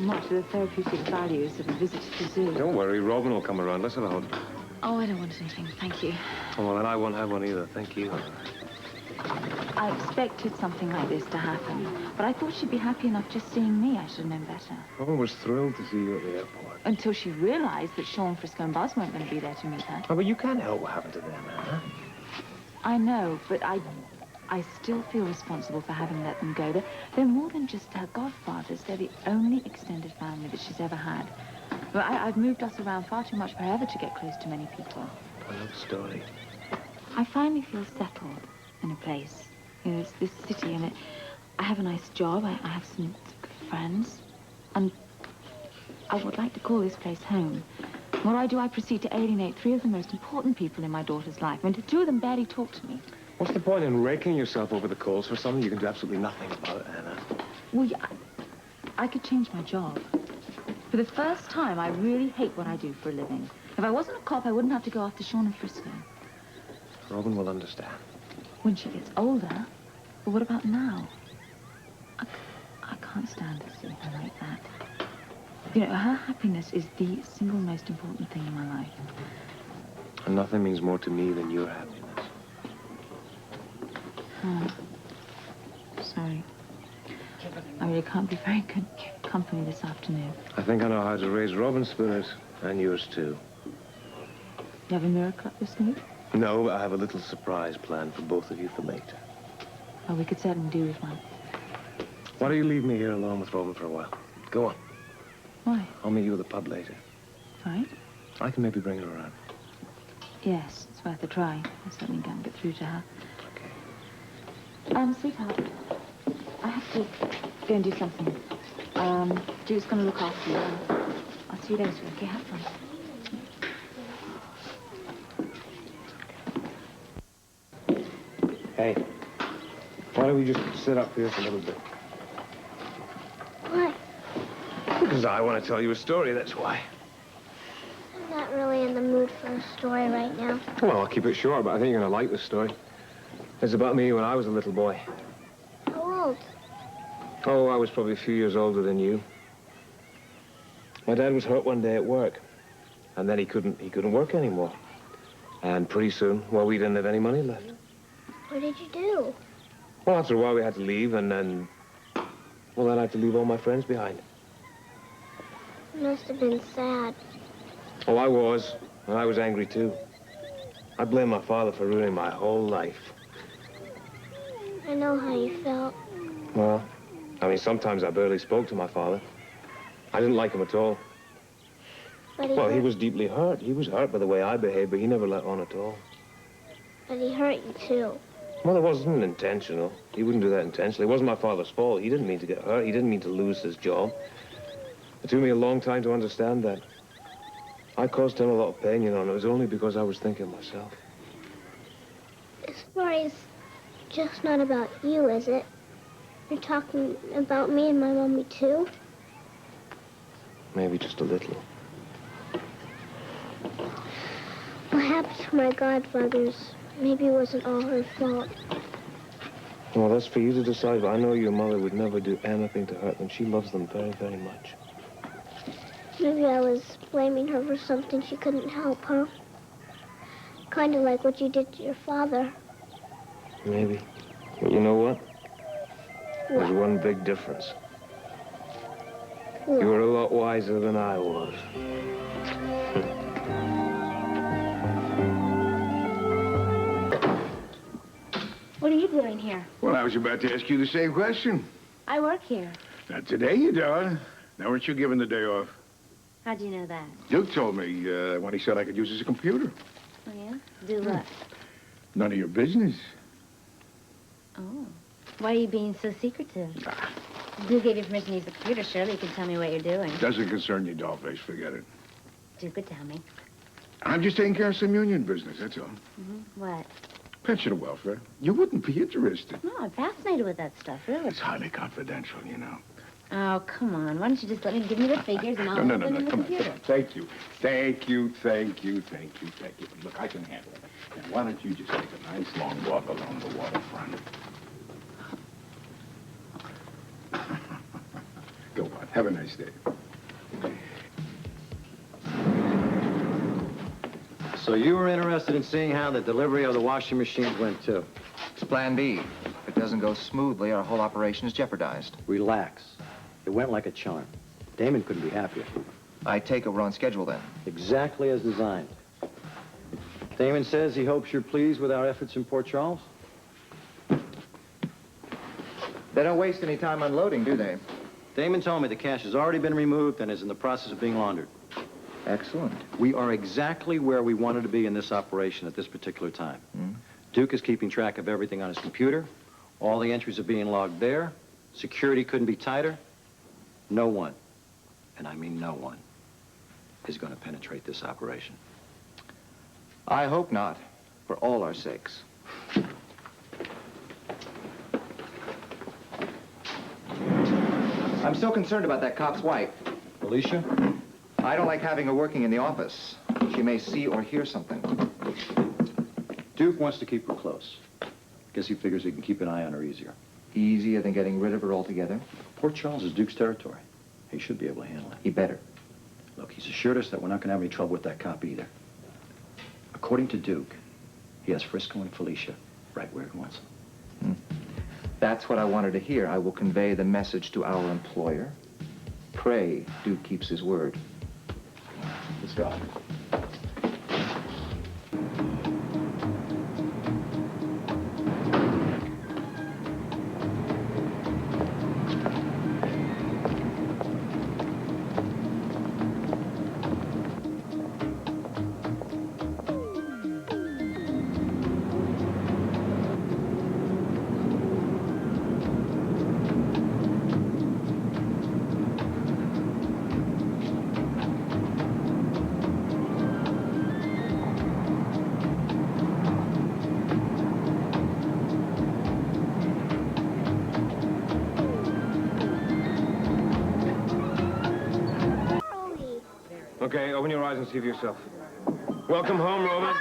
much of the therapeutic values of a visit to the zoo. Don't worry, Robin will come around. Let's have a hug. Oh, I don't want anything, thank you. Oh, well, then I won't have one either. Thank you. I expected something like this to happen, but I thought she'd be happy enough just seeing me. I should have known better. Robin was thrilled to see you at the airport. Until she realized that Sean, Frisco, and Buzz weren't going to be there to meet her. Oh, but you can't help what happened to them, huh? I know, but I still feel responsible for having let them go. They're more than just her godfathers. They're the only extended family that she's ever had. But I've moved us around far too much for her ever to get close to many people. I love the story. I finally feel settled in a place. You know, it's this city, and I have a nice job. I have some good friends. And I would like to call this place home. What do, I proceed to alienate 3 of the most important people in my daughter's life. And 2 of them barely talk to me. What's the point in raking yourself over the coals for something you can do absolutely nothing about, Anna? Well, yeah, I could change my job. For the first time, I really hate what I do for a living. If I wasn't a cop, I wouldn't have to go after Sean and Frisco. Robin will understand. When she gets older. But what about now? I can't stand to see her like that. You know, her happiness is the single most important thing in my life. And nothing means more to me than your happiness. Oh, sorry. I really can't be very good company this afternoon. I think I know how to raise Robin's spirits, and yours too. You have a miracle up your sleeve? No, but I have a little surprise planned for both of you for later. Oh, we could certainly do with one. Why don't you leave me here alone with Robin for a while? Go on. Why? I'll meet you at the pub later. Right? I can maybe bring her around. Yes, it's worth a try. I certainly can't get through to her. Okay. Sweetheart, I have to go and do something. Duke's gonna look after you. I'll see you later, okay? Have fun. Hey, why don't we just sit up here for a little bit? Why? Because I want to tell you a story, that's why. I'm not really in the mood for a story right now. Well, I'll keep it short, but I think you're going to like this story. It's about me when I was a little boy. How old? Oh, I was probably a few years older than you. My dad was hurt one day at work, and then he couldn't work anymore. And pretty soon, well, we didn't have any money left. What did you do? Well, after a while, we had to leave, and then I had to leave all my friends behind. It must have been sad. Oh, I was, and I was angry, too. I blame my father for ruining my whole life. I know how you felt. Well, I mean, sometimes I barely spoke to my father. I didn't like him at all. But he was deeply hurt. He was hurt by the way I behaved, but he never let on at all. But he hurt you, too. Well, it wasn't intentional. He wouldn't do that intentionally. It wasn't my father's fault. He didn't mean to get hurt. He didn't mean to lose his job. It took me a long time to understand that. I caused him a lot of pain, you know, and it was only because I was thinking myself. This story's just not about you, is it? You're talking about me and my mommy, too? Maybe just a little. What happened to my godfathers? Maybe it wasn't all her fault. Well, that's for you to decide, but I know your mother would never do anything to hurt them. She loves them very, very much. Maybe I was blaming her for something she couldn't help, huh? Kind of like what you did to your father. Maybe. But you know what? What? There's one big difference. What? You were a lot wiser than I was. What are you doing here? Well, I was about to ask you the same question. I work here. Not today, you don't. Now, weren't you given the day off? How'd you know that? Duke told me when he said I could use his computer. Oh, yeah? Do what? None of your business. Oh. Why are you being so secretive? Duke gave you permission to use the computer. Surely you can tell me what you're doing. Doesn't concern you, dollface. Forget it. Duke could tell me. I'm just taking care of some union business, that's all. What? Pension and welfare. You wouldn't be interested. No, I'm fascinated with that stuff, really. It's highly confidential, you know. Oh, come on. Why don't you just let me give me the figures and I'll No, open in the come computer. on. Thank you. Thank you. Look, I can handle it. Now, why don't you just take a nice long walk along the waterfront? Go on. Have a nice day. So you were interested in seeing how the delivery of the washing machines went, too? It's plan B. If it doesn't go smoothly, our whole operation is jeopardized. Relax. It went like a charm. Damon couldn't be happier. I take it we're on schedule then. Exactly as designed. Damon says he hopes you're pleased with our efforts in Port Charles. They don't waste any time unloading, do they? Damon told me the cash has already been removed and is in the process of being laundered. Excellent. We are exactly where we wanted to be in this operation at this particular time. Duke is keeping track of everything on his computer. All the entries are being logged there. Security couldn't be tighter. No one, and I mean no one, is going to penetrate this operation. I hope not, for all our sakes. I'm still concerned about that cop's wife. Felicia? I don't like having her working in the office. She may see or hear something. Duke wants to keep her close. Guess he figures he can keep an eye on her easier. Easier than getting rid of her altogether? Port Charles is Duke's territory. He should be able to handle it. He better. Look, he's assured us that we're not going to have any trouble with that cop either. According to Duke, he has Frisco and Felicia right where he wants them. That's what I wanted to hear. I will convey the message to our employer. Pray Duke keeps his word. Let's go. Okay, open your eyes and see for yourself. Welcome home, Roman.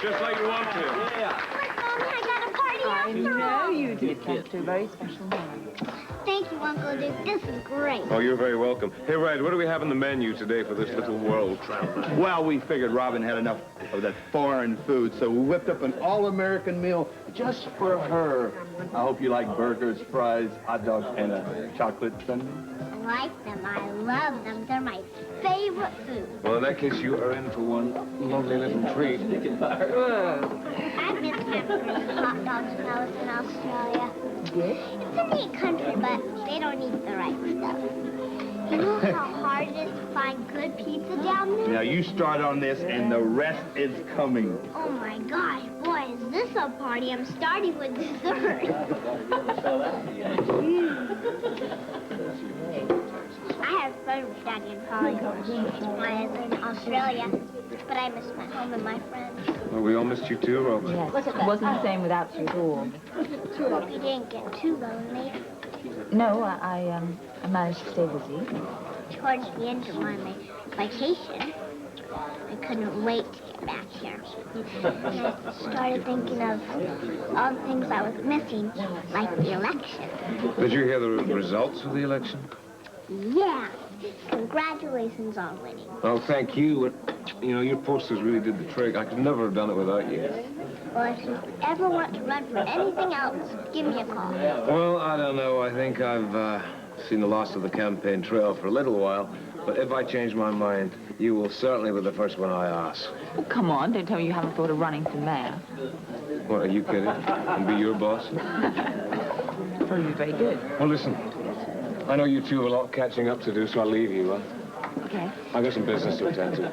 Just like you want to. Look, Mommy, I got a party after all. you did. Thanks to a very special man. Thank you, Uncle Duke. This is great. Oh, you're very welcome. Hey, Red, what do we have on the menu today for this little world traveler? Well, we figured Robin had enough of that foreign food, so we whipped up an all-American meal just for her. I hope you like burgers, fries, hot dogs, and a chocolate sundae. I like them. I love them. They're my favorite food. Well, in that case, you are in for one lovely little treat. I miss hamburgers and hot dogs when I was in Australia. It's a neat country, but they don't eat the right stuff. You know how hard it is to find good pizza down there? Now, you start on this, and the rest is coming. Oh, my gosh. Boy, is this a party. I'm starting with dessert. I had fun with Daddy and Polly when I was in Australia, but I missed my home and my friends. Well, we all missed you too, Roman. Yes, it wasn't the same without you at all. Hope you didn't get too lonely. No, I managed to stay busy. Towards the end of my vacation, I couldn't wait to get back here. And I started thinking of all the things I was missing, like the election. Did you hear the results of the election? Yeah. Congratulations on winning. Oh, thank you. You know, your posters really did the trick. I could never have done it without you. Well, if you ever want to run for anything else, give me a call. Well, I don't know. I think I've seen the loss of the campaign trail for a little while. But if I change my mind, you will certainly be the first one I ask. Oh, come on, don't tell me you haven't thought of running for mayor. What, are you kidding? And be your boss? Probably very good. Well, listen. I know you two have a lot of catching up to do, so I'll leave you, huh? Okay. I've got some business to attend to.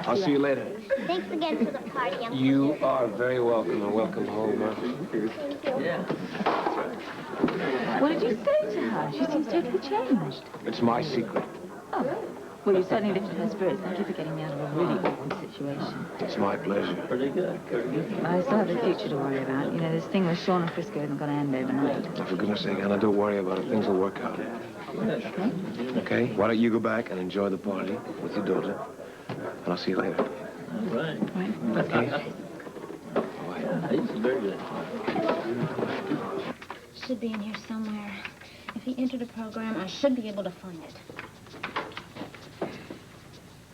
I'll see you later. Thanks again for the party, Uncle You Duke. are very welcome, and welcome home, huh? Thank you. What did you say to her? She seems totally changed. It's my secret. Oh. Well, you certainly lifted her spirits. Thank you for getting me out of a really awkward situation. It's my pleasure. I still have the future to worry about. You know, this thing with Sean and Frisco isn't going to end overnight. Oh, for goodness sake, Anna, don't worry about it. Things will work out. Okay? Okay? Why don't you go back and enjoy the party with your daughter, and I'll see you later. All right. Okay? Should be in here somewhere. If he entered a program, I should be able to find it.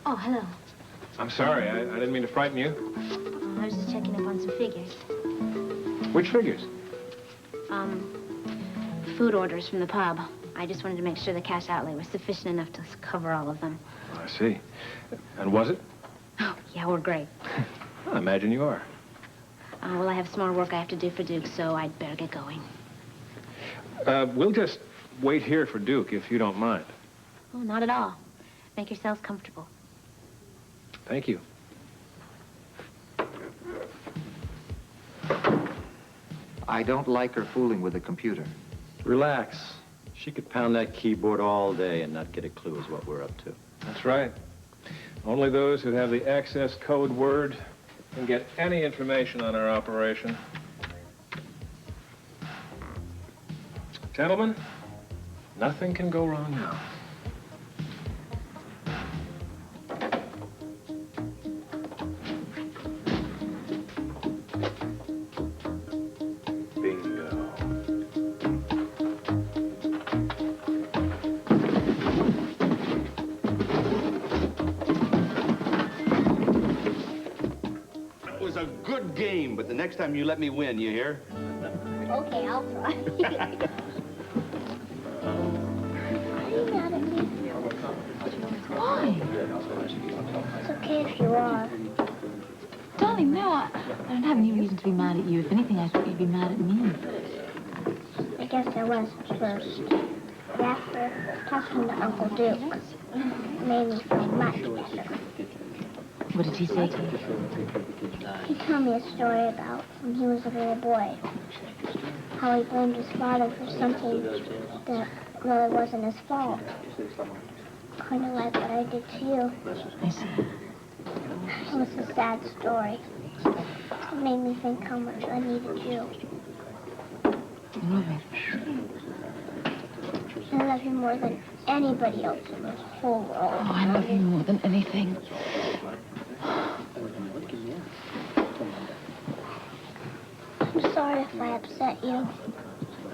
Oh, hello. I'm sorry. I didn't mean to frighten you. I was just checking up on some figures. Which figures? Food orders from the pub. I just wanted to make sure the cash outlay was sufficient enough to cover all of them. I see. And was it? Oh, yeah, we're great. I imagine you are. Well, I have some more work I have to do for Duke, so I'd better get going. We'll just wait here for Duke, if you don't mind. Oh, not at all. Make yourselves comfortable. Thank you. I don't like her fooling with the computer. Relax. She could pound that keyboard all day and not get a clue as what we're up to. That's right. Only those who have the access code word can get any information on our operation. Gentlemen, nothing can go wrong now. Bingo. It was a good game, but the next time you let me win, you hear? Okay, I'll try. Are you mad at me? Why? It's okay if you are. Darling, no, I don't have any reason to be mad at you. If anything, I thought you'd be mad at me. I guess I was at first. But after talking to Uncle Duke, it made me feel much better. What did he say to you? He told me a story about when he was a little boy. How he blamed his father for something that really wasn't his fault. Kind of like what I did to you. I see. It was a sad story. It made me think how much I needed you. Robert. I love you more than anybody else in this whole world. Oh, I love you more than anything. I'm sorry if I upset you.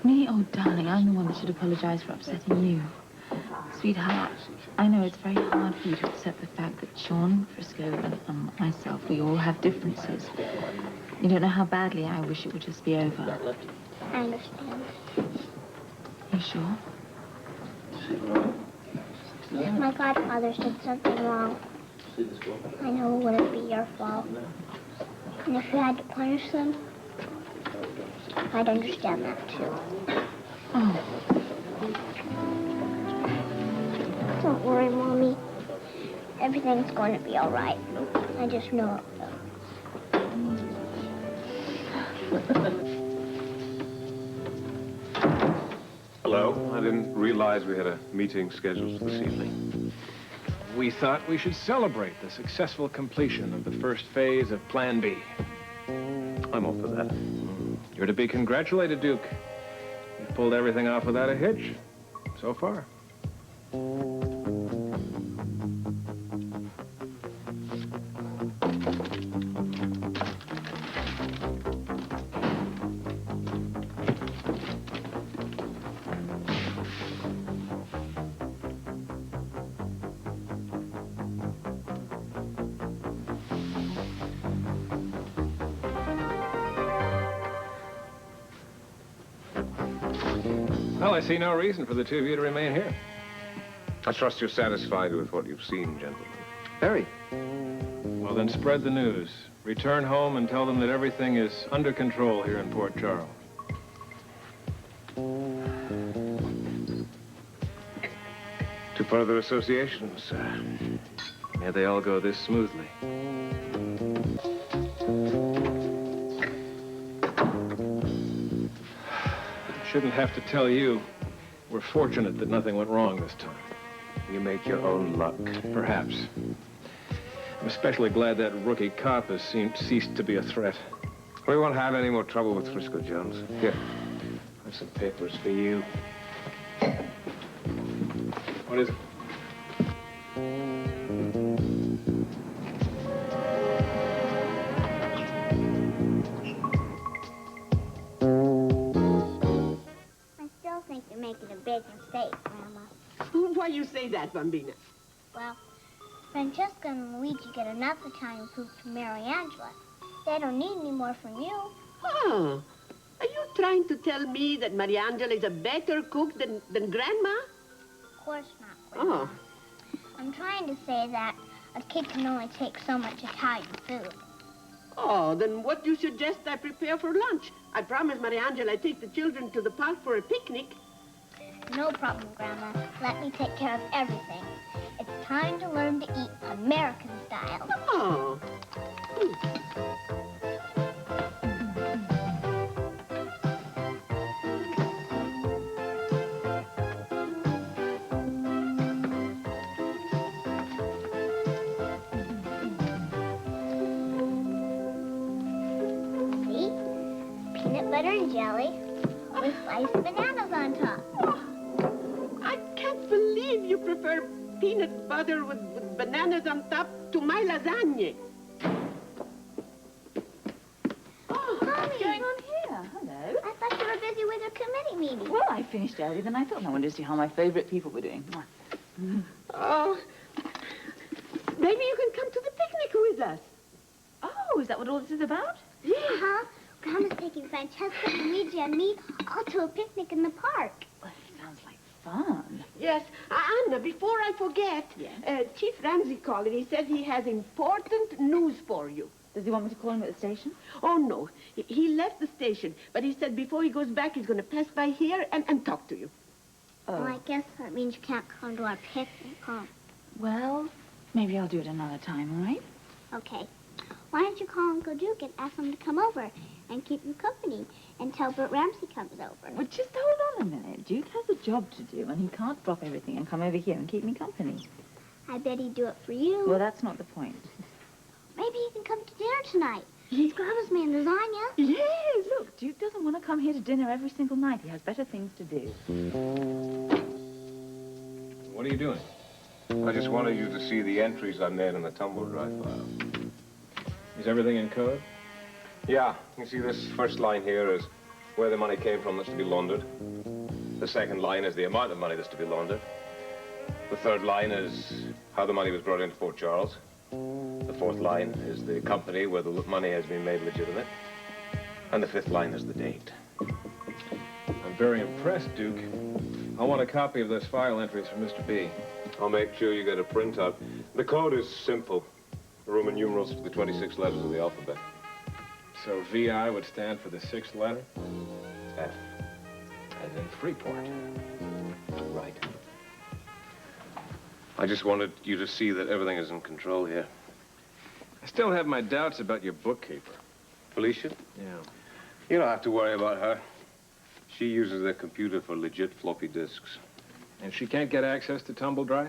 Me? Oh, darling, I'm the one that should apologize for upsetting you. Sweetheart, I know it's very hard for you to accept the fact that Sean, Frisco, and myself, we all have differences. You don't know how badly I wish it would just be over. I understand. You sure? If my godfathers did something wrong, I know it wouldn't be your fault. And if you had to punish them, I'd understand that too. Oh, Don't worry, Mommy. Everything's going to be all right. I just know it will. Hello. I didn't realize we had a meeting scheduled for this evening. We thought we should celebrate the successful completion of the first phase of Plan B. I'm all for that. You're to be congratulated, Duke. You pulled everything off without a hitch, so far. Well, I see no reason for the two of you to remain here. I trust you're satisfied with what you've seen, gentlemen. Very. Well, then spread the news. Return home and tell them that everything is under control here in Port Charles. To further associations. May they all go this smoothly. Shouldn't have to tell you. We're fortunate that nothing went wrong this time. You make your own luck. Perhaps. I'm especially glad that rookie cop has ceased to be a threat. We won't have any more trouble with Frisco, Jones. Here, I have some papers for you. What is it? I still think you're making a big mistake, Grandma. Why you say that, Bambina? Well, Francesca and Luigi get enough Italian food from Mary Angela. They don't need any more from you. Oh, are you trying to tell me that Mariangela is a better cook than Grandma? Of course not, Grandma. Oh. I'm trying to say that a kid can only take so much Italian food. Oh, then what do you suggest I prepare for lunch? I promised Mariangela I'd take the children to the park for a picnic. No problem, Grandma. Let me take care of everything. It's time to learn to eat American style. Oh. See? Peanut butter and jelly with sliced bananas on top. I can't believe you prefer peanut butter with bananas on top to my lasagna. Oh, Mommy. What's going on here? Hello. I thought you were busy with your committee meeting. Well, I finished early, then I thought I wanted to see how my favorite people were doing. Oh, maybe you can come to the picnic with us. Oh, is that what all this is about? Yeah. Uh-huh. Grandma's taking Francesca, Luigi, and me all to a picnic in the park. Well, it sounds like fun. Yes. Anna, before I forget, Yes? Chief Ramsey called and he said he has important news for you. Does he want me to call him at the station? Oh, no. He left the station, but he said before he goes back, he's going to pass by here and talk to you. Well, I guess that means you can't come to our picnic, huh? Well, maybe I'll do it another time, all right? Okay. Why don't you call Uncle Duke and ask him to come over and keep you company until Bert Ramsey comes over? Well, just hold on a minute. Duke has a job to do, and he can't drop everything and come over here and keep me company. I bet he'd do it for you. Well, that's not the point. Maybe he can come to dinner tonight. He's Grandma's man lasagna. Yes, look, Duke doesn't want to come here to dinner every single night. He has better things to do. What are you doing? I just wanted you to see the entries I made in the tumble dry file. Is everything in code? Yeah, you see this first line here is where the money came from that's to be laundered. The second line is the amount of money that's to be laundered. The third line is how the money was brought into Port Charles. The fourth line is the company where the money has been made legitimate. And the fifth line is the date. I'm very impressed, Duke. I want a copy of those file entries from Mr. B. I'll make sure you get a printout. The code is simple. Roman numerals for the 26 letters of the alphabet. So VI would stand for the sixth letter? F. As in Freeport. Right. I just wanted you to see that everything is in control here. I still have my doubts about your bookkeeper. Felicia? Yeah. You don't have to worry about her. She uses the computer for legit floppy disks. And she can't get access to Tumble Dry?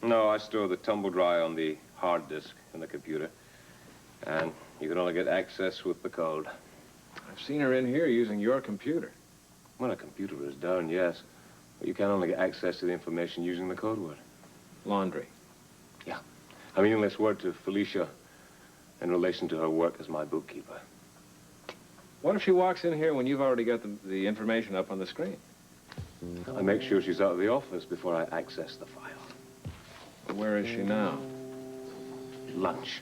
No, I store the tumble dry on the hard disk in the computer. And you can only get access with the code. I've seen her in here using your computer. When a computer is down, yes. But you can only get access to the information using the code word. Laundry. Yeah. I mean this word to Felicia in relation to her work as my bookkeeper. What if she walks in here when you've already got the information up on the screen? I make sure she's out of the office before I access the file. Well, where is she now? Lunch.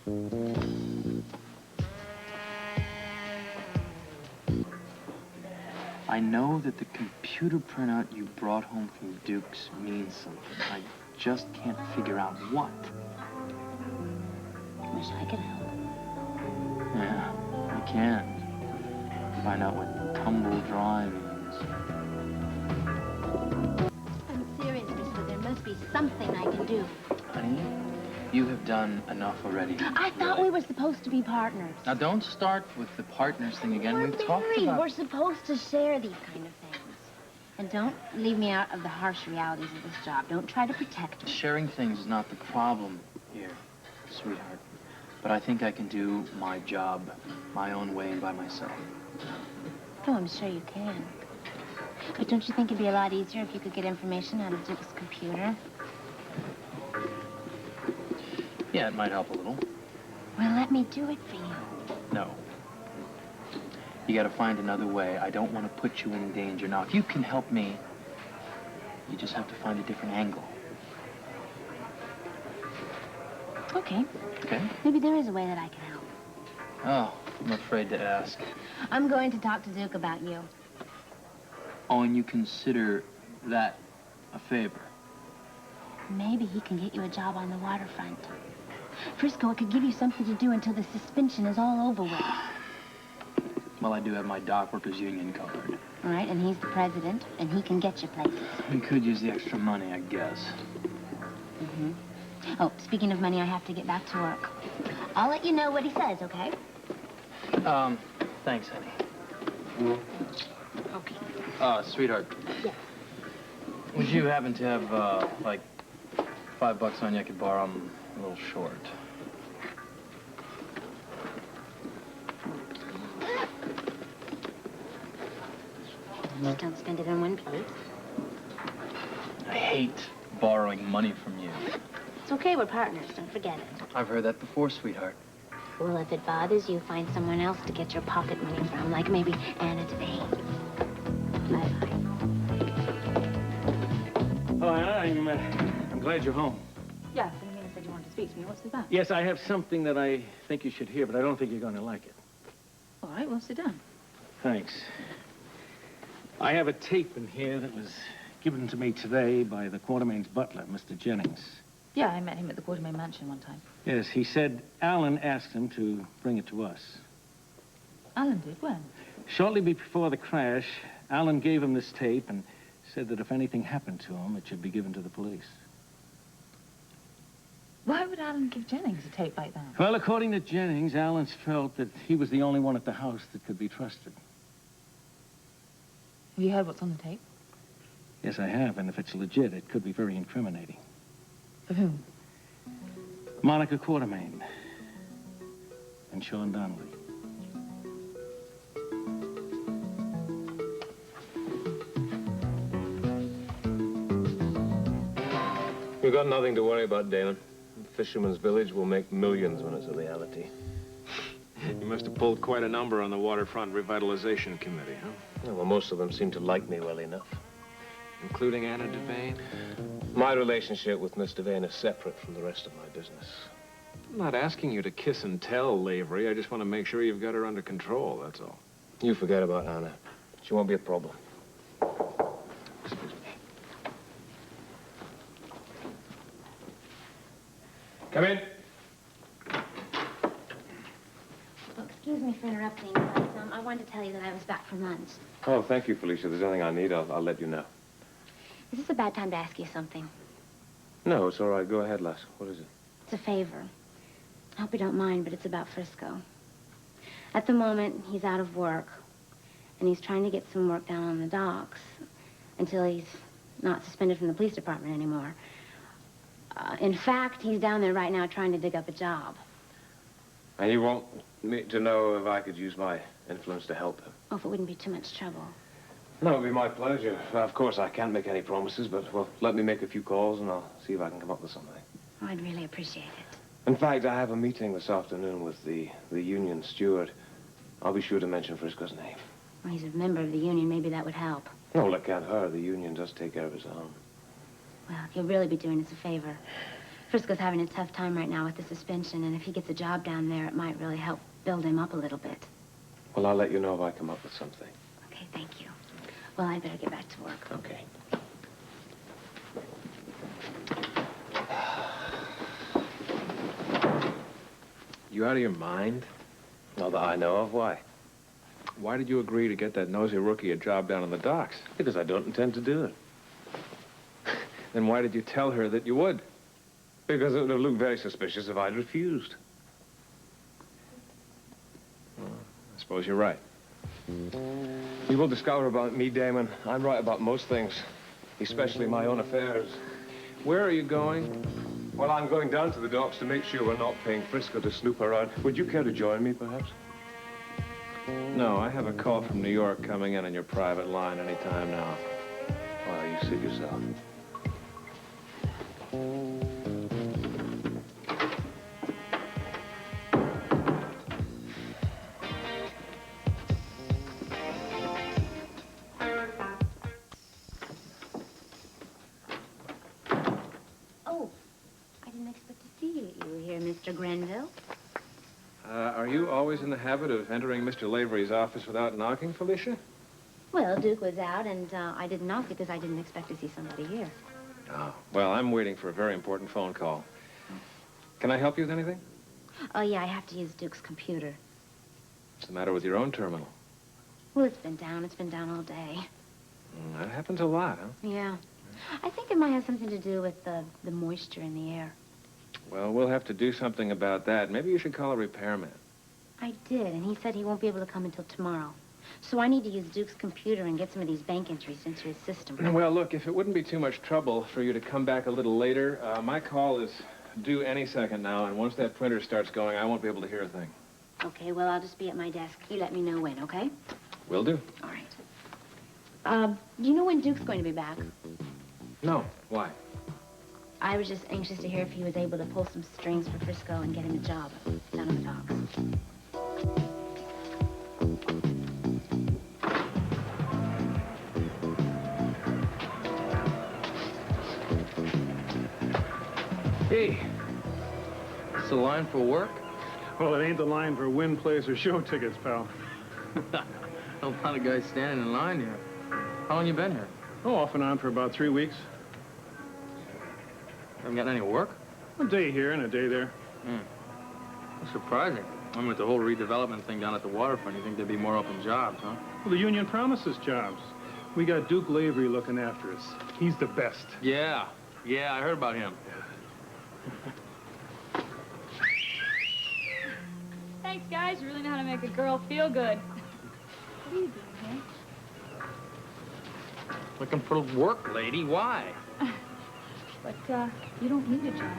I know that the computer printout you brought home from Duke's means something. I just can't figure out what. Wish I could help. Yeah, I can. Find out what tumble dry means. I'm serious, mister. There must be something I can do. Honey, you have done enough already. I thought we were supposed to be partners. Now, don't start with the partners thing again. We're We've talked married. about... We're supposed to share these kind of things. And don't leave me out of the harsh realities of this job. Don't try to protect me. Sharing things is not the problem here, sweetheart. But I think I can do my job my own way and by myself. Oh, I'm sure you can. But don't you think it'd be a lot easier if you could get information out of Duke's computer? Yeah, it might help a little. Well, let me do it for you. No. You gotta find another way. I don't want to put you in danger. Now, if you can help me, you just have to find a different angle. Okay. Okay? Maybe there is a way that I can help. Oh, I'm afraid to ask. I'm going to talk to Duke about you. Oh, and you consider that a favor? Maybe he can get you a job on the waterfront. Frisco, it could give you something to do until the suspension is all over with. Well, I do have my dock workers union covered. All right, and he's the president, and he can get you places. We could use the extra money, I guess. Mm-hmm. Oh, speaking of money, I have to get back to work. I'll let you know what he says, okay? Thanks, honey. Okay. Sweetheart. Yes. Would you happen to have, like, $5 on you I could borrow? I'm a little short. Just don't spend it on one place. I hate borrowing money from you. It's okay, we're partners, don't forget it. I've heard that before, sweetheart. Well, if it bothers you, find someone else to get your pocket money from, like maybe Anna Devane. Bye-bye. Oh, Anna, I'm glad you're home. Yes, Amina said you wanted to speak to me. What's that? Yes, I have something that I think you should hear, but I don't think you're going to like it. All right, well, sit down. Thanks. I have a tape in here that was given to me today by the Quartermain's butler, Mr. Jennings. Yeah, I met him at the Quartermain mansion one time. Yes, he said Alan asked him to bring it to us. Alan did? When? Shortly before the crash, Alan gave him this tape and said that if anything happened to him, it should be given to the police. Why would Alan give Jennings a tape like that? Well, according to Jennings, Alan felt that he was the only one at the house that could be trusted. Have you heard what's on the tape? Yes, I have, and if it's legit, it could be very incriminating. For whom? Monica Quartermain and Sean Donnelly. You've got nothing to worry about, Damon. Fisherman's Village will make millions when it's a reality. You must have pulled quite a number on the Waterfront Revitalization Committee, huh? Yeah, well, most of them seem to like me well enough. Including Anna Devane? My relationship with Miss Devane is separate from the rest of my business. I'm not asking you to kiss and tell, Lavery. I just want to make sure you've got her under control, that's all. You forget about Anna. She won't be a problem. Come in. Well, excuse me for interrupting, but I wanted to tell you that I was back from lunch. Oh, thank you, Felicia. If there's anything I need, I'll let you know. Is this a bad time to ask you something? No, it's all right. Go ahead, lass. What is it? It's a favor. I hope you don't mind, but it's about Frisco. At the moment, he's out of work, and he's trying to get some work down on the docks until he's not suspended from the police department anymore. In fact, he's down there right now trying to dig up a job. And you want me to know if I could use my influence to help him? Oh, if it wouldn't be too much trouble. No, it'd be my pleasure. Of course, I can't make any promises, but, well, let me make a few calls, and I'll see if I can come up with something. Oh, I'd really appreciate it. In fact, I have a meeting this afternoon with the union steward. I'll be sure to mention Frisco's name. Well, he's a member of the union. Maybe that would help. No, it can't hurt. The union does take care of its own. Well, he'll really be doing us a favor. Frisco's having a tough time right now with the suspension, and if he gets a job down there, it might really help build him up a little bit. Well, I'll let you know if I come up with something. Okay, thank you. Well, I'd better get back to work. Okay. You out of your mind? Not that I know of. Why? Why did you agree to get that nosy rookie a job down on the docks? Because I don't intend to do it. Then why did you tell her that you would? Because it would have looked very suspicious if I'd refused. Well, I suppose you're right. You will discover about me, Damon, I'm right about most things, especially my own affairs. Where are you going? Well, I'm going down to the docks to make sure we're not paying Frisco to snoop around. Would you care to join me, perhaps? No, I have a call from New York coming in on your private line any time now. Well, you suit yourself. Oh, I didn't expect to see you. You were here, Grenville. Are you always in the habit of entering Mr. Lavery's office without knocking, Felicia? Well, Duke was out, and I didn't knock because I didn't expect to see somebody here. Oh, well, I'm waiting for a very important phone call. Can I help you with anything? Oh, yeah, I have to use Duke's computer. What's the matter with your own terminal? Well, it's been down. It's been down all day. That happens a lot, huh? Yeah. I think it might have something to do with the moisture in the air. Well, we'll have to do something about that. Maybe you should call a repairman. I did, and he said he won't be able to come until tomorrow. So I need to use Duke's computer and get some of these bank entries into his system. Well, look, if it wouldn't be too much trouble for you to come back a little later, my call is due any second now, and once that printer starts going, I won't be able to hear a thing. Okay, well, I'll just be at my desk. You let me know when, okay? Will do. All right. Do you know when Duke's going to be back? No. Why? I was just anxious to hear if he was able to pull some strings for Frisco and get him a job down in the docks. Hey, it's the line for work? Well, it ain't the line for win plays or show tickets, pal. A lot of guys standing in line here. How long you been here? Oh, off and on for about 3 weeks. Haven't gotten any work? A day here and a day there. That's surprising. I mean, with the whole redevelopment thing down at the waterfront, you think there'd be more open jobs, huh? Well, the union promises jobs. We got Duke Lavery looking after us. He's the best. Yeah, I heard about him. Thanks, guys. You really know how to make a girl feel good. What are you doing here? Looking for work, lady. Why? But, you don't need a job.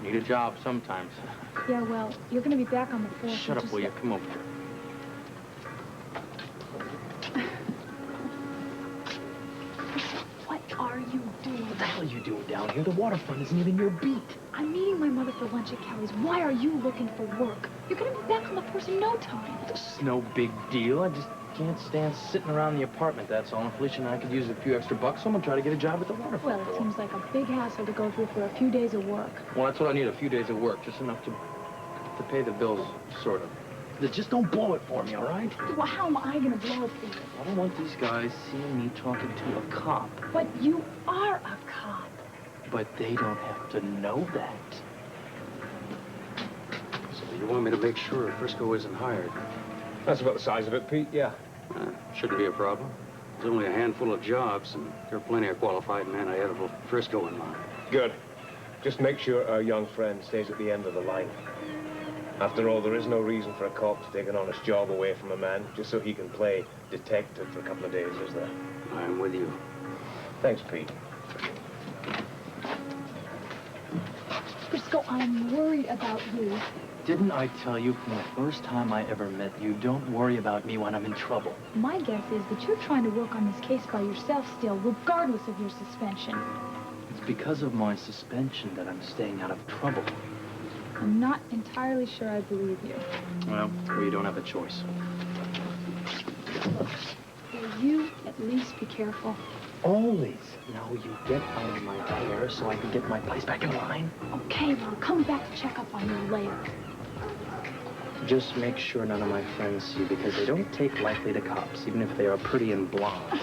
Need a job sometimes. Yeah, well, you're gonna be back on the 4th. Shut up, will you? Come over here. What are you doing? What the hell are you doing down here? The waterfront isn't even your beat. I'm meeting my mother for lunch at Kelly's. Why are you looking for work? You're gonna be back on the force in no time. It's no big deal. I just can't stand sitting around the apartment, that's all. And Felicia and I could use a few extra bucks, so I'm gonna try to get a job at the waterfront. Well, it seems like a big hassle to go through for a few days of work. Well, that's what I need, a few days of work, just enough to pay the bills, sort of. Just don't blow it for me, all right? Well, how am I gonna blow it for you? I don't want these guys seeing me talking to a cop. But you are a cop. But they don't have to know that. So you want me to make sure Frisco isn't hired? That's about the size of it, Pete, yeah. Shouldn't be a problem. There's only a handful of jobs, and there are plenty of qualified men ahead of Frisco in line. Good. Just make sure our young friend stays at the end of the line. After all, there is no reason for a cop to take an honest job away from a man just so he can play detective for a couple of days, is there? I'm with you. Thanks, Pete. Frisco, I'm worried about you. Didn't I tell you from the first time I ever met you, don't worry about me when I'm in trouble? My guess is that you're trying to work on this case by yourself still, regardless of your suspension. It's because of my suspension that I'm staying out of trouble. I'm not entirely sure I believe you. Well, we don't have a choice. Will you at least be careful? Always. Now you get out of my hair so I can get my place back in line. Okay, well, come back to check up on you later. Just make sure none of my friends see you, because they don't take lightly to cops, even if they are pretty and blonde.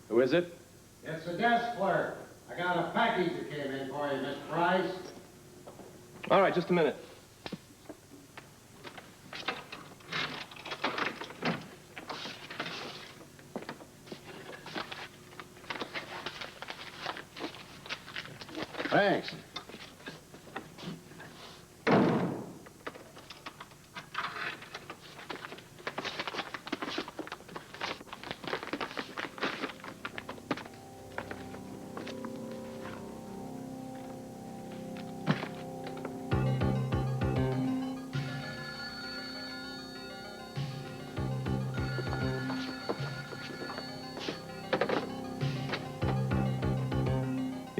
Who is it? It's the desk clerk. I got a package that came in for you, Miss Price. All right, just a minute. Thanks.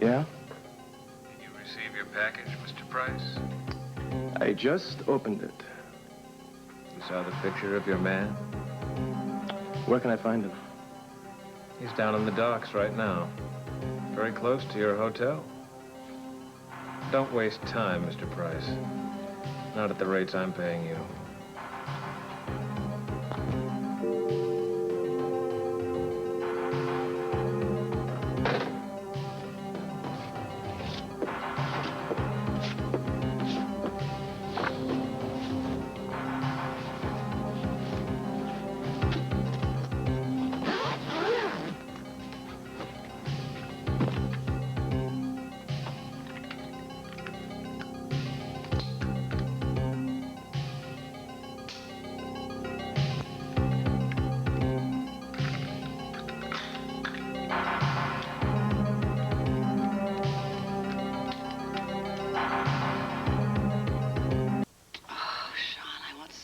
Yeah? Did you receive your package, Mr. Price? I just opened it. You saw the picture of your man? Where can I find him? He's down on the docks right now. Very close to your hotel. Don't waste time, Mr. Price. Not at the rates I'm paying you.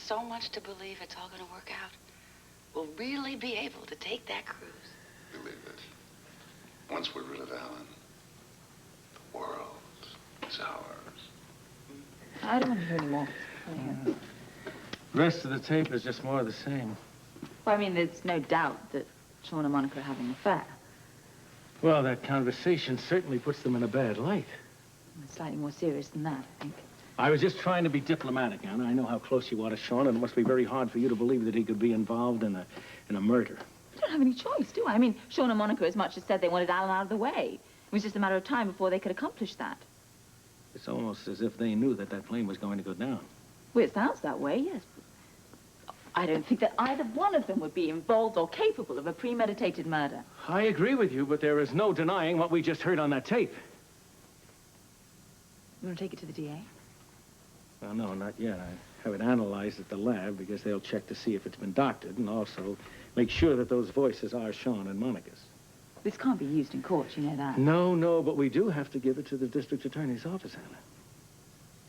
So much to believe it's all going to work out. We'll really be able to take that cruise. Believe it. Once we're rid of Alan, the world is ours. I don't want to hear any more. The rest of the tape is just more of the same. Well, I mean, there's no doubt that Sean and Monica are having an affair. Well, that conversation certainly puts them in a bad light. It's slightly more serious than that, I think. I was just trying to be diplomatic, Anna. I know how close you are to Sean, and it must be very hard for you to believe that he could be involved in a murder. I don't have any choice, do I? I mean, Sean and Monica as much as said they wanted Alan out of the way. It was just a matter of time before they could accomplish that. It's almost as if they knew that that plane was going to go down. Well, it sounds that way, yes. I don't think that either one of them would be involved or capable of a premeditated murder. I agree with you, but there is no denying what we just heard on that tape. You want to take it to the DA? Well, no, not yet. I have it analyzed at the lab because they'll check to see if it's been doctored and also make sure that those voices are Sean and Monica's. This can't be used in court, you know that. No, but we do have to give it to the district attorney's office, Anna.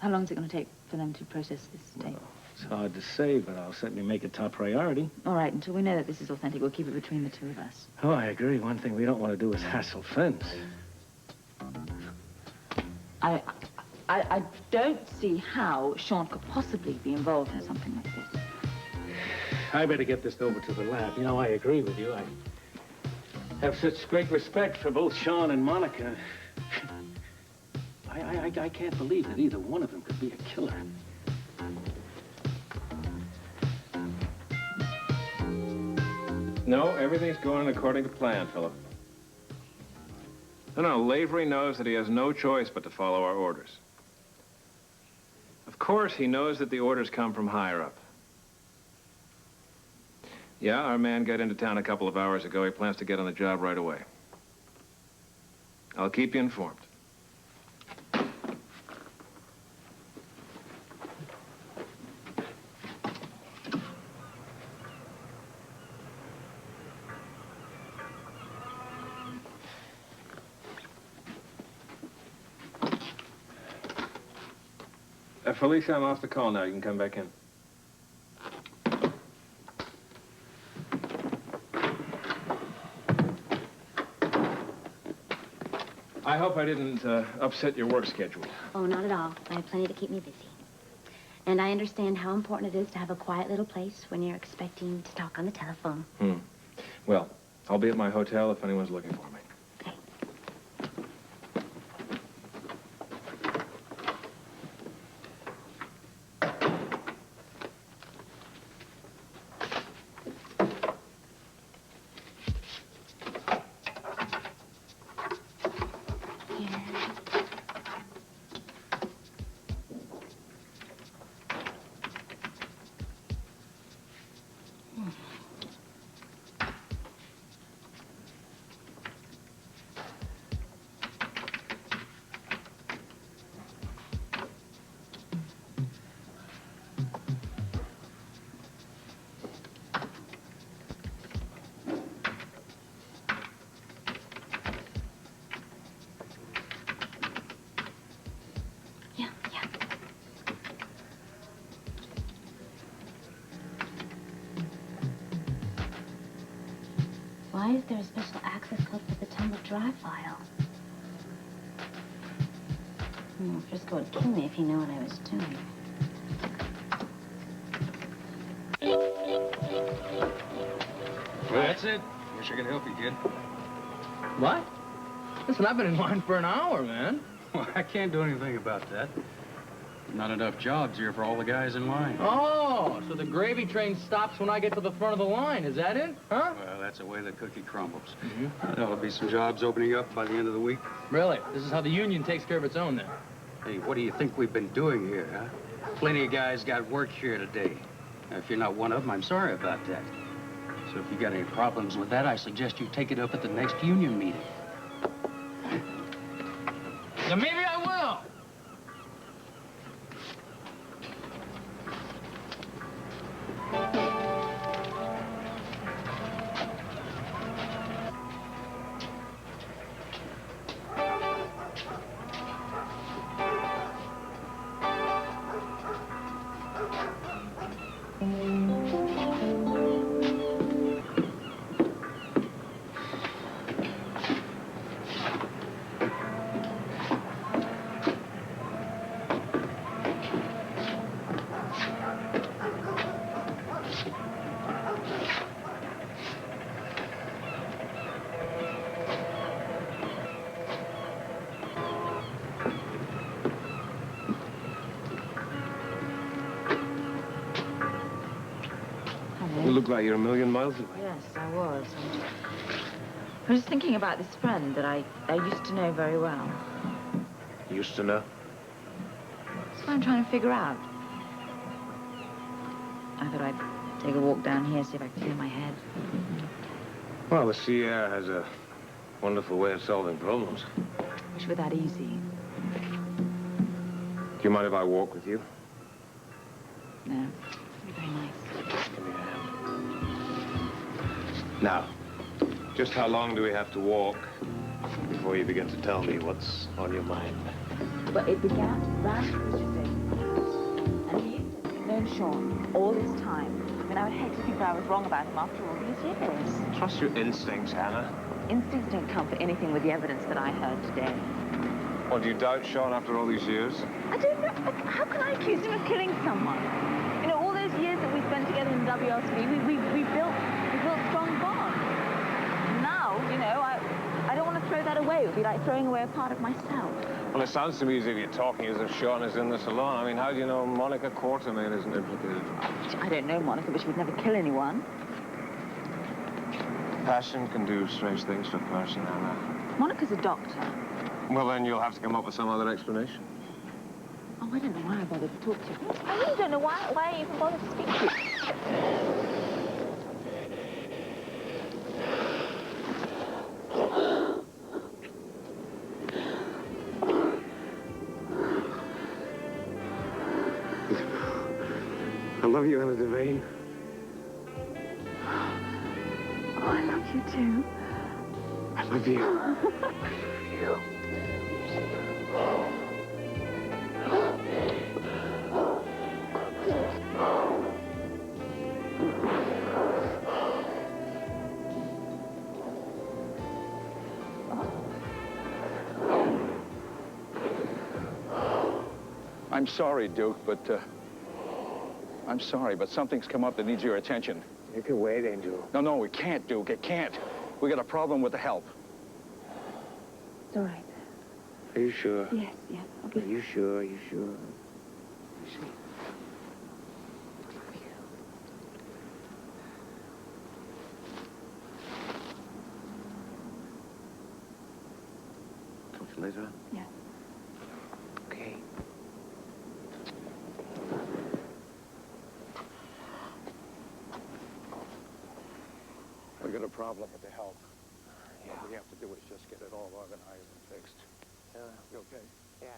How long is it going to take for them to process this tape? Well, it's hard to say, but I'll certainly make it top priority. All right, until we know that this is authentic, we'll keep it between the two of us. Oh, I agree. One thing we don't want to do is hassle friends. I don't see how Sean could possibly be involved in something like this. I better get this over to the lab. You know, I agree with you. I have such great respect for both Sean and Monica. I can't believe that either one of them could be a killer. No, everything's going according to plan, Philip. No, Lavery knows that he has no choice but to follow our orders. Of course, he knows that the orders come from higher up. Yeah, our man got into town a couple of hours ago. He plans to get on the job right away. I'll keep you informed. Felicia, I'm off the call now. You can come back in. I hope I didn't upset your work schedule. Oh, not at all. I have plenty to keep me busy. And I understand how important it is to have a quiet little place when you're expecting to talk on the telephone. Well, I'll be at my hotel if anyone's looking for me. Why is there a special access code for the Tumblr drive file? Frisco would kill me if he knew what I was doing. Well, that's it. Wish I could help you, kid. What? Listen, I've been in line for an hour, man. Well, I can't do anything about that. Not enough jobs here for all the guys in line. Oh, so the gravy train stops when I get to the front of the line. Is that it? Huh? Well, that's the way the cookie crumbles. There'll be some jobs opening up by the end of the week. Really? This is how the union takes care of its own, then? Hey, what do you think we've been doing here, huh? Plenty of guys got work here today. Now, if you're not one of them, I'm sorry about that. So if you got any problems with that, I suggest you take it up at the next union meeting. Yeah, maybe I will. You look like you're a million miles away. Yes, I was. I was thinking about this friend that I used to know very well. Used to know? That's what I'm trying to figure out. I thought I'd take a walk down here, see if I could clear my head. Well, the sea air has a wonderful way of solving problems. Wish it were that easy. Do you mind if I walk with you? No, it'd be very nice. Give me a hand. Now, just how long do we have to walk before you begin to tell me what's on your mind? But it began round Tuesday. And he had known Sean all this time. I mean, I would hate to think that I was wrong about him after all these years. Trust your instincts, Hannah. Instincts don't count for anything with the evidence that I heard today. Well, do you doubt Sean after all these years? I don't know. How can I accuse him of killing someone? You know, all those years that we spent together in WLC, we built strong bonds. Now, you know, I don't want to throw that away. It would be like throwing away a part of myself. Well, it sounds to me as if you're talking as if Sean is in this alone. I mean, how do you know Monica Quartermain isn't implicated? I don't know Monica, but she would never kill anyone. Passion can do strange things to a person, Hannah. Monica's a doctor. Well, then you'll have to come up with some other explanation. Oh, I don't know why I bothered to talk to you. I really don't know why I even bothered to speak to you. I love you, Anna Devane. Oh, I love you too. I love you. You. I'm sorry, Duke, but I'm sorry, but something's come up that needs your attention. You can wait, Angel. No, we can't, Duke. It can't. We got a problem with the help. It's all right. Are you sure? Yes. Okay. Are you sure? Are you sure? You see? Talk to you later. Yeah. Okay. We got a problem with the help. What we have to do is just get it all organized and fixed. You okay? Yeah.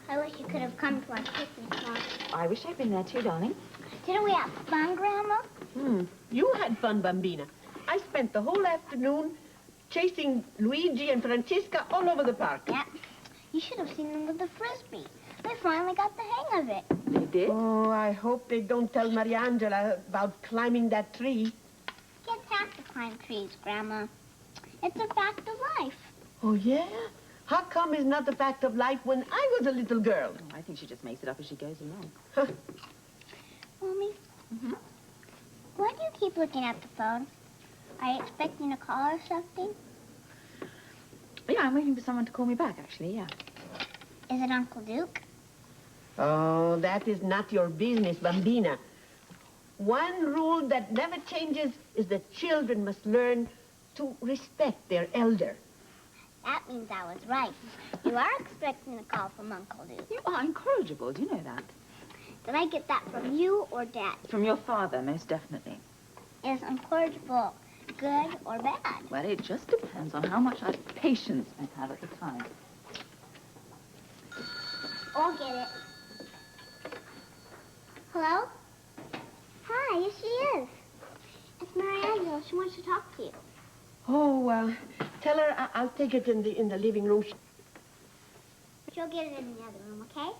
I wish you could have come to our picnic, Mom. I wish I'd been there too, darling. Didn't we have fun, Grandma? You had fun, Bambina. I spent the whole afternoon chasing Luigi and Francesca all over the park. Yeah. You should have seen them with the Frisbee. They finally got the hang of it. They did? Oh, I hope they don't tell Mariangela about climbing that tree. Kids have to climb trees, Grandma. It's a fact of life. Oh, yeah? How come is not the fact of life when I was a little girl? Oh, I think she just makes it up as she goes along. Mommy? Why do you keep looking at the phone? Are you expecting a call or something? Yeah, I'm waiting for someone to call me back, actually, yeah. Is it Uncle Duke? Oh, that is not your business, Bambina. One rule that never changes is that children must learn to respect their elder. That means I was right. You are expecting a call from Uncle Duke. You are incorrigible, do you know that? Did I get that from you or Dad? From your father, most definitely. Is incorrigible good or bad? Well, it just depends on how much patience I have at the time. I'll get it. Hello? Hi, yes she is. It's Mariangela. She wants to talk to you. Oh, tell her I'll take it in the living room. She'll get it in the other room, okay?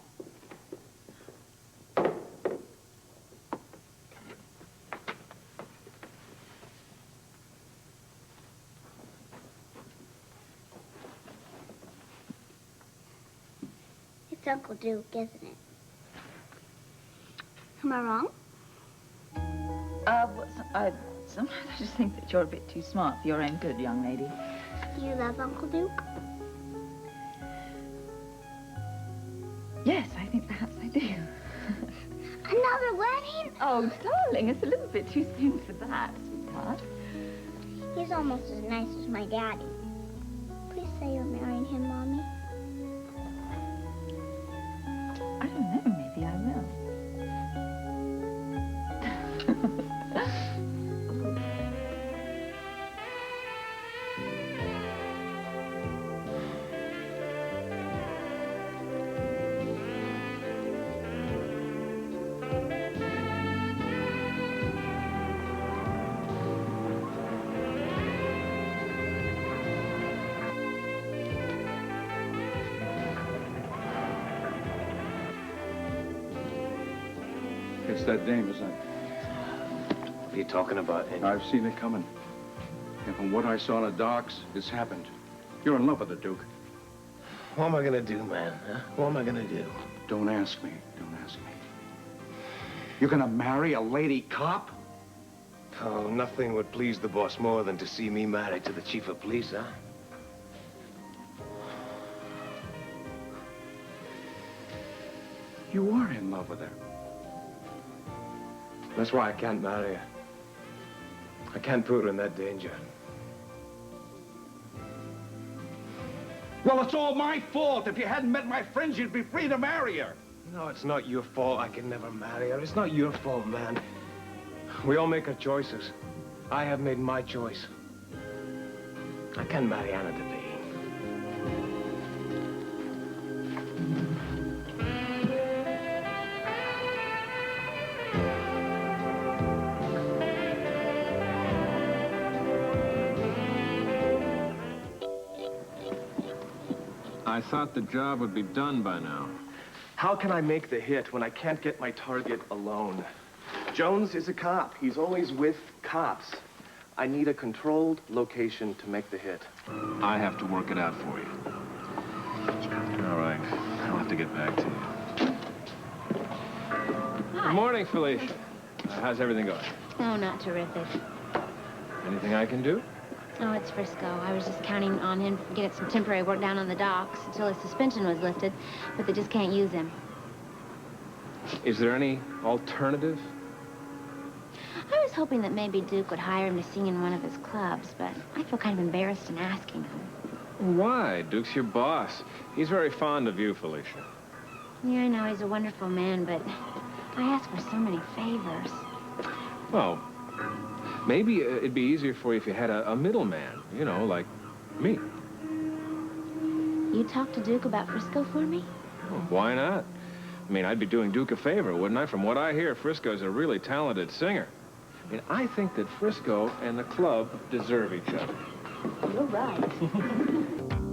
It's Uncle Duke, isn't it? Am I wrong? Sometimes I just think that you're a bit too smart for your own good, young lady. Do you love Uncle Duke? Yes, I think perhaps I do. Another wedding? Oh, darling, it's a little bit too soon for that, sweetheart. He's almost as nice as my daddy. Please say you're marrying him, Mommy. I don't know, maybe I will. It's that dame, isn't it? What are you talking about, Henry? I've seen it coming. And from what I saw on the docks, it's happened. You're in love with the Duke. What am I gonna do, man? Huh? What am I gonna do? Don't ask me. Don't ask me. You're gonna marry a lady cop? Oh, nothing would please the boss more than to see me married to the chief of police, huh? You are in love with her. That's why I can't marry her. I can't put her in that danger. Well, it's all my fault. If you hadn't met my friends, you'd be free to marry her. No, it's not your fault I can never marry her. It's not your fault, man. We all make our choices. I have made my choice. I can't marry Anna Devane. I thought the job would be done by now. How can I make the hit when I can't get my target alone? Jones is a cop. He's always with cops. I need a controlled location to make the hit. I have to work it out for you. All right. I'll have to get back to you. Good morning, Felicia. How's everything going? Oh, not terrific. Anything I can do? Oh, it's Frisco. I was just counting on him to get some temporary work down on the docks until his suspension was lifted, but they just can't use him. Is there any alternative? I was hoping that maybe Duke would hire him to sing in one of his clubs, but I feel kind of embarrassed in asking him. Why? Duke's your boss. He's very fond of you, Felicia. Yeah, I know he's a wonderful man, but I ask for so many favors. Well, maybe it'd be easier for you if you had a middleman, you know, like me. You talk to Duke about Frisco for me? Well, why not? I mean, I'd be doing Duke a favor, wouldn't I? From what I hear, Frisco's a really talented singer. I mean, I think that Frisco and the club deserve each other. You're right.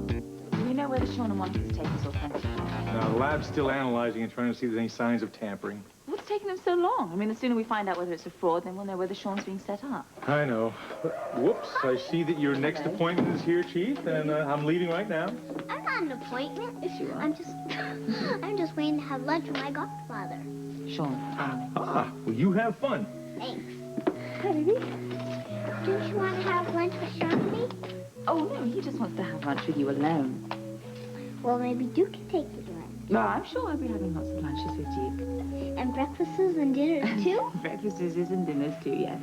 Do we know whether Sean and Monica's tape is authentic? The lab's still analyzing and trying to see if there's any signs of tampering. What's it's taken him so long? I mean, the sooner we find out whether it's a fraud, then we'll know whether Sean's being set up. I know. Whoops, I see that your next appointment is here, Chief, and I'm leaving right now. I'm not an appointment. Yes, you are. I'm just waiting to have lunch with my godfather. Sean, Well, you have fun. Thanks. Hey, baby. Don't you want to have lunch with Sean and me? Oh, no, he just wants to have lunch with you alone. Well, maybe Duke can take you to lunch. No, I'm sure I'll be having lots of lunches with you. And breakfasts and dinners, too? Breakfasts and dinners, too, yes.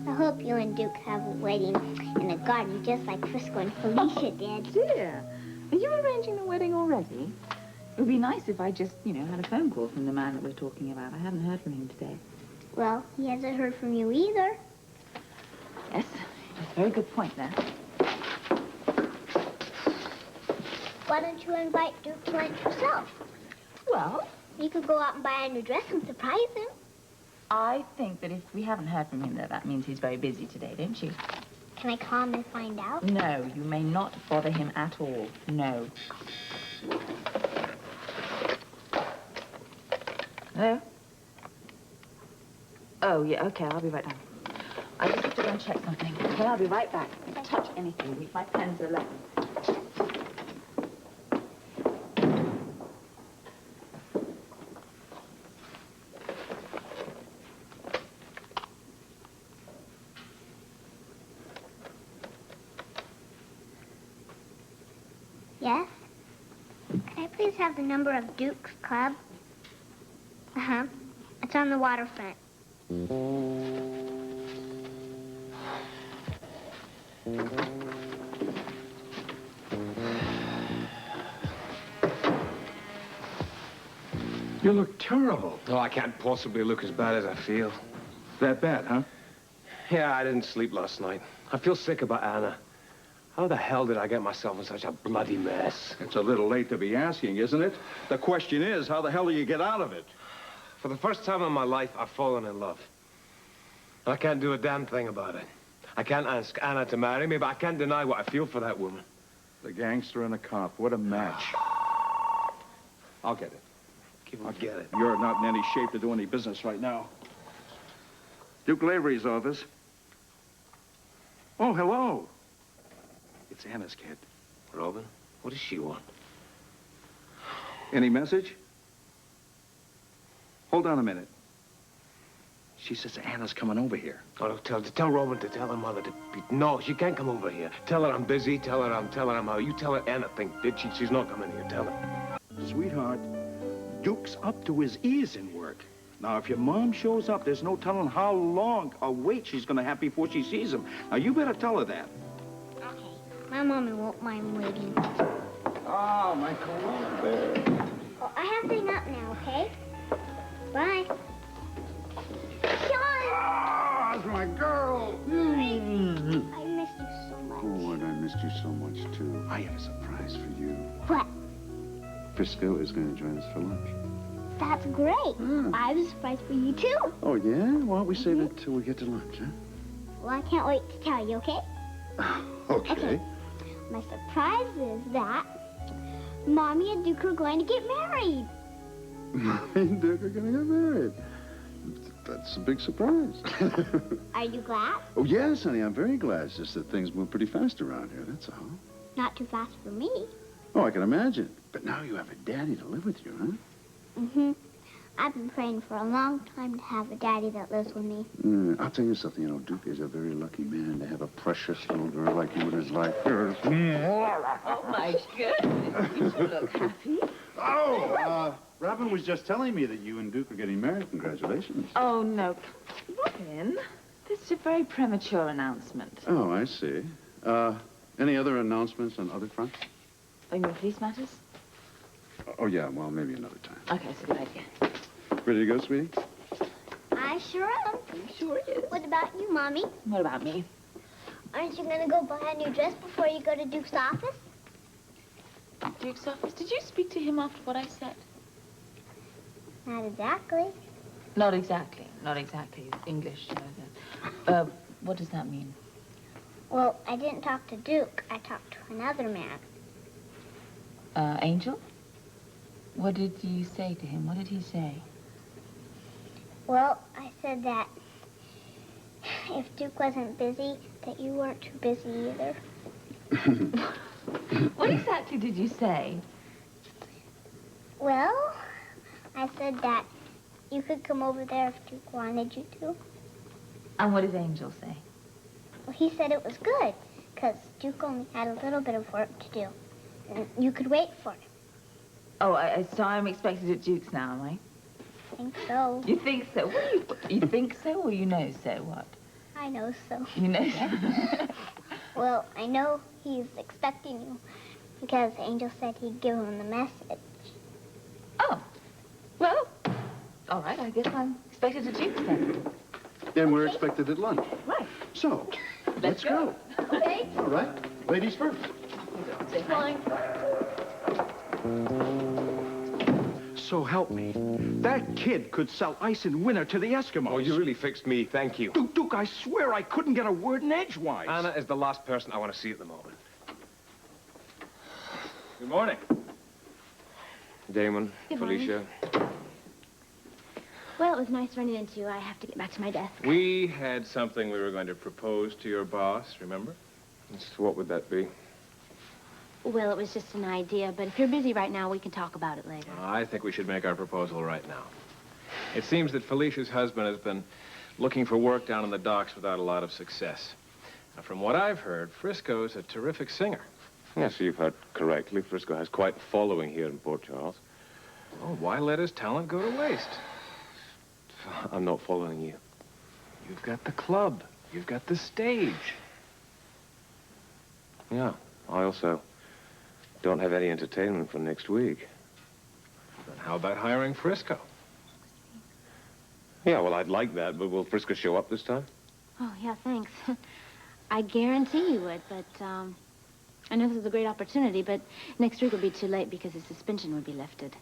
I hope you and Duke have a wedding in a garden just like Frisco and Felicia did. Dear, are you arranging the wedding already? It would be nice if I just, had a phone call from the man that we're talking about. I haven't heard from him today. Well, he hasn't heard from you either. Yes, that's a very good point there. Why don't you invite Duke to lunch yourself? Well, you could go out and buy a new dress and surprise him. I think that if we haven't heard from him, that means he's very busy today, don't you? Can I call him and find out? No, you may not bother him at all. No. Hello? Oh, yeah, okay, I'll be right down. I just have to go and check something. Okay, I'll be right back. Don't touch anything. My pens are left. Yes? Can I please have the number of Duke's club? Uh-huh. It's on the waterfront. You look terrible. Oh, I can't possibly look as bad as I feel. That bad, huh? Yeah, I didn't sleep last night. I feel sick about Anna. How the hell did I get myself in such a bloody mess? It's a little late to be asking, isn't it? The question is, how the hell do you get out of it? For the first time in my life, I've fallen in love. And I can't do a damn thing about it. I can't ask Anna to marry me, but I can't deny what I feel for that woman. The gangster and a cop. What a match. I'll get it. I'll get it. You're not in any shape to do any business right now. Duke Lavery's office. Oh, hello. It's Anna's kid. Robin, what does she want? Any message? Hold on a minute. She says Anna's coming over here. Oh, no, tell Robin to tell her mother to be... No, she can't come over here. Tell her I'm busy. Tell her I'm out. You tell her anything. She's not coming here. Tell her. Sweetheart, Duke's up to his ears in work. Now, if your mom shows up, there's no telling how long a wait she's going to have before she sees him. Now, you better tell her that. Okay. My mommy won't mind waiting. Oh, my corona bear. Well, I have to hang up now, okay? Bye. Sean! Ah, that's my girl. I missed you so much. Oh, and I missed you so much, too. I have a surprise for you. What? Frisco is going to join us for lunch. That's great. I have a surprise for you, too. Oh, yeah? Why don't we save it till we get to lunch, huh? Well, I can't wait to tell you, okay? Okay. My surprise is that Mommy and Duke are going to get married. Mommy and Duke are going to get married. That's a big surprise. Are you glad? Oh, yes, honey, I'm very glad. It's just that things move pretty fast around here, that's all. Not too fast for me. Oh, I can imagine. But now you have a daddy to live with you, huh? Mm-hmm. I've been praying for a long time to have a daddy that lives with me. I'll tell you something, Duke is a very lucky man to have a precious little girl like you in his life. Oh, my goodness. You two look happy. Oh, Robin was just telling me that you and Duke are getting married. Congratulations. Oh, no. Robin, this is a very premature announcement. Oh, I see. Any other announcements on other fronts? Oh, you mean police matters? Oh, yeah, well, maybe another time. Okay, that's a good idea. Ready to go, sweetie? I sure am. Sure is. What about you, Mommy? What about me? Aren't you going to go buy a new dress before you go to Duke's office? Duke's office? Did you speak to him after what I said? Not exactly. Not exactly. Not exactly. English, you know that. What does that mean? Well, I didn't talk to Duke. I talked to another man. Angel? What did you say to him? What did he say? Well, I said that if Duke wasn't busy, that you weren't too busy either. What exactly did you say? Well, I said that you could come over there if Duke wanted you to. And what did Angel say? Well, he said it was good, because Duke only had a little bit of work to do. And you could wait for him. Oh, so I'm expected at Duke's now, am I? I think so. You think so? What do you think so, or you know so? What? I know so. You know so? Well, I know he's expecting you, because Angel said he'd give him the message. Oh. Well, all right, I guess I'm expected at Duke's then. And we're expected at lunch. Right. So, let's go. Okay. All right. Ladies first. Fine. So help me. That kid could sell ice in winter to the Eskimos. Oh, you really fixed me. Thank you. Duke, I swear I couldn't get a word in edgewise. Anna is the last person I want to see at the moment. Good morning. Damon, Good morning. Felicia. Well, it was nice running into you. I have to get back to my desk. We had something we were going to propose to your boss, remember? What would that be? Well, it was just an idea, but if you're busy right now, we can talk about it later. I think we should make our proposal right now. It seems that Felicia's husband has been looking for work down in the docks without a lot of success. Now, from what I've heard, Frisco's a terrific singer. Yes, you've heard correctly. Frisco has quite a following here in Port Charles. Oh, why let his talent go to waste? I'm not following you. You've got the club. You've got the stage. Yeah, I also don't have any entertainment for next week. Then how about hiring Frisco? Yeah, well, I'd like that, but will Frisco show up this time? Oh, yeah, thanks. I guarantee you would, but, I know this is a great opportunity, but next week would be too late because his suspension would be lifted.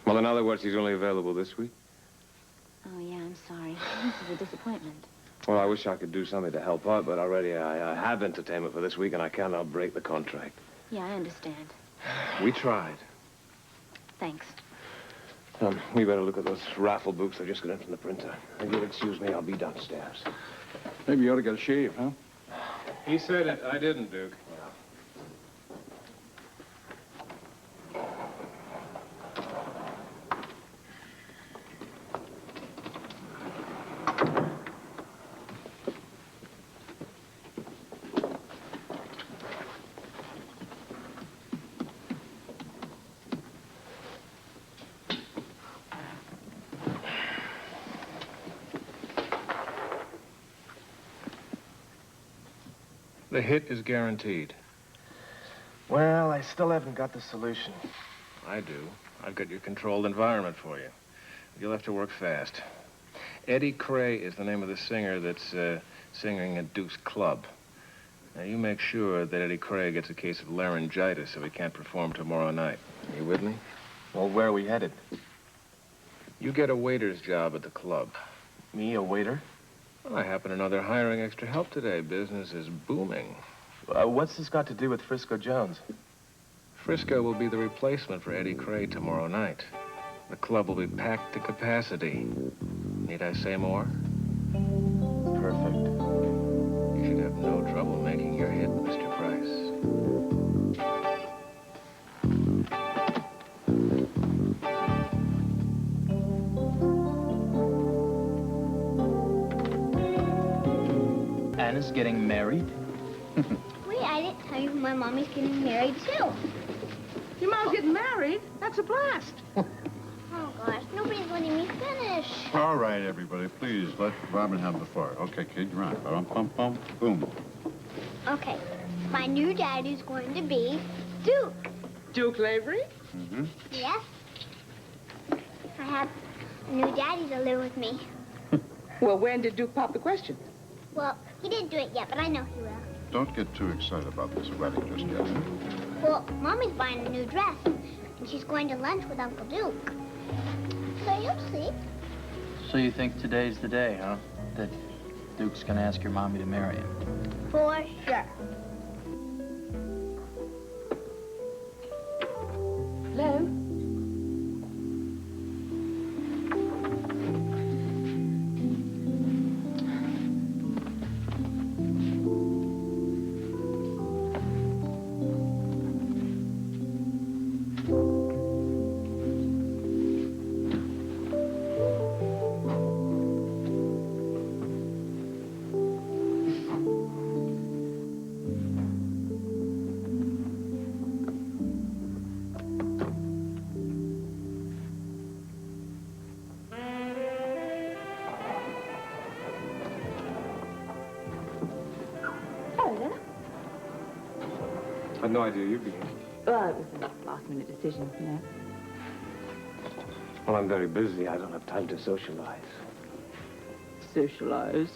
Well, in other words, he's only available this week. Oh, yeah, I'm sorry. This is a disappointment. Well, I wish I could do something to help out, but already I have entertainment for this week, and I cannot break the contract. Yeah, I understand. We tried. Thanks. We better look at those raffle books I just got in from the printer. If you'll excuse me, I'll be downstairs. Maybe you ought to get a shave, huh? He said it. I didn't, Duke. The hit is guaranteed. Well, I still haven't got the solution. I do. I've got your controlled environment for you. You'll have to work fast. Eddie Cray is the name of the singer that's singing at Duke's Club. Now, you make sure that Eddie Cray gets a case of laryngitis so he can't perform tomorrow night. You with me? Well, where are we headed? You get a waiter's job at the club. Me, a waiter? Well, I happen to know they're hiring extra help today. Business is booming. What's this got to do with Frisco Jones? Frisco will be the replacement for Eddie Cray tomorrow night. The club will be packed to capacity. Need I say more? Perfect. You should have no trouble making your hit, Mr. Price. Anna's getting married? Wait, I didn't tell you my mommy's getting married, too. Your mom's getting married? That's a blast. Oh, gosh, nobody's letting me finish. All right, everybody, please let Robin have the floor. Okay, kid, you're on. Bum, bum, bum, boom. Okay, my new daddy's going to be Duke. Duke Lavery? Mm-hmm. Yes. I have a new daddy to live with me. Well, when did Duke pop the question? Well, he didn't do it yet, but I know he will. Don't get too excited about this wedding just yet. Well, Mommy's buying a new dress, and she's going to lunch with Uncle Duke. So you'll see. So you think today's the day, huh? That Duke's gonna ask your mommy to marry him? For sure. Hello? I had no idea you'd be here. Well, it was a last-minute decision, you know. Well, I'm very busy. I don't have time to socialize. Socialize?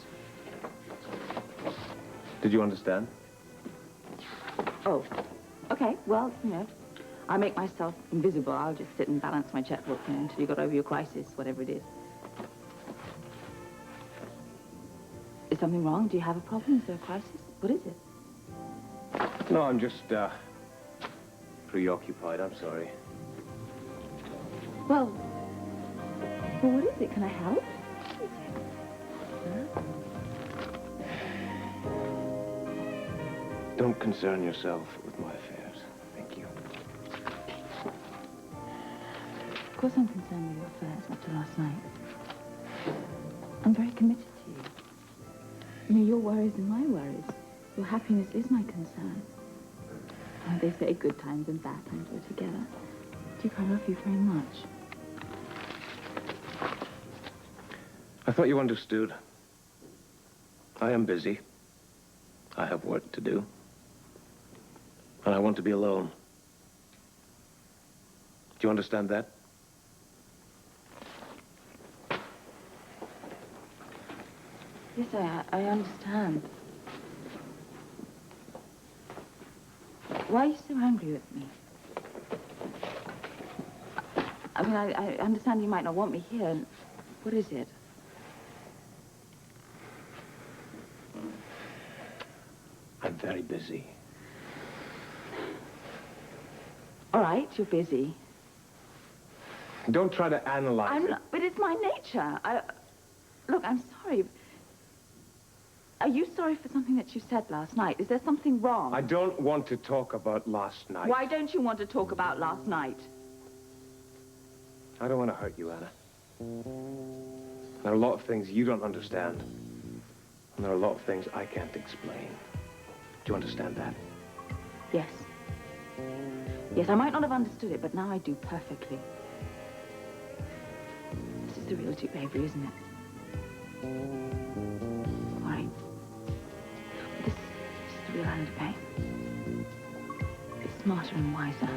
Did you understand? Oh, okay. Well, you know, I make myself invisible. I'll just sit and balance my checkbook, you know, until you got over your crisis, whatever it is. Is something wrong? Do you have a problem? Is there a crisis? What is it? No, I'm just, preoccupied. I'm sorry. Well, what is it? Can I help? Don't concern yourself with my affairs. Thank you. Of course I'm concerned with your affairs after last night. I'm very committed to you. I mean, your worries are my worries. Your happiness is my concern. They say good times and bad times go together. Duke, I love you very much. I thought you understood. I am busy. I have work to do. And I want to be alone. Do you understand that? Yes, I understand. Why are you so angry with me? I mean, I understand you might not want me here. What is it? I'm very busy. All right, you're busy. Don't try to analyze it. But it's my nature. Look, I'm sorry. Are you sorry for something that you said last night? Is there something wrong? I don't want to talk about last night. Why don't you want to talk about last night? I don't want to hurt you, Anna. There are a lot of things you don't understand. And there are a lot of things I can't explain. Do you understand that? Yes. Yes, I might not have understood it, but now I do perfectly. This is the real Duke Lavery, isn't it? All right. This is the real Alan Devane. It's smarter and wiser.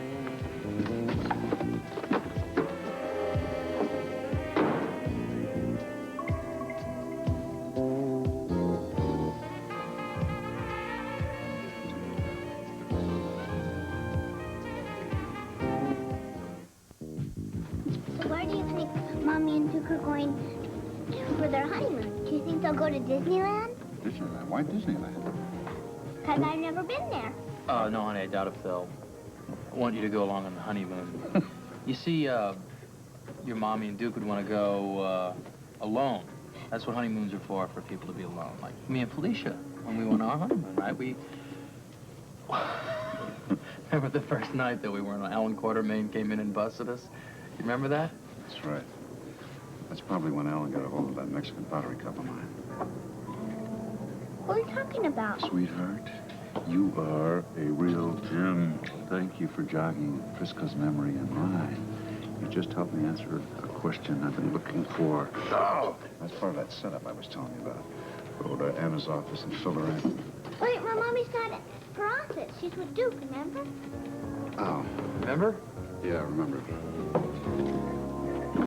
Mommy and Duke are going for their honeymoon. Do you think they'll go to Disneyland? Disneyland? Why Disneyland? Because I've never been there. No, honey, I doubt if they'll want you to go along on the honeymoon. You see, your mommy and Duke would want to go, alone. That's what honeymoons are for people to be alone. Like me and Felicia, when we went on our honeymoon, right? We... Remember the first night that we were on Alan Quartermain came in and busted us? You remember that? That's right. That's probably when Alan got a hold of that Mexican pottery cup of mine. What are you talking about? Sweetheart, you are a real gem. Thank you for jogging Frisco's memory and mine. You just helped me answer a question I've been looking for. Oh! That's part of that setup I was telling you about. Go to Anna's office and fill her in. Wait, my mommy's not at her office. She's with Duke, remember? Oh. Remember? Yeah, I remember.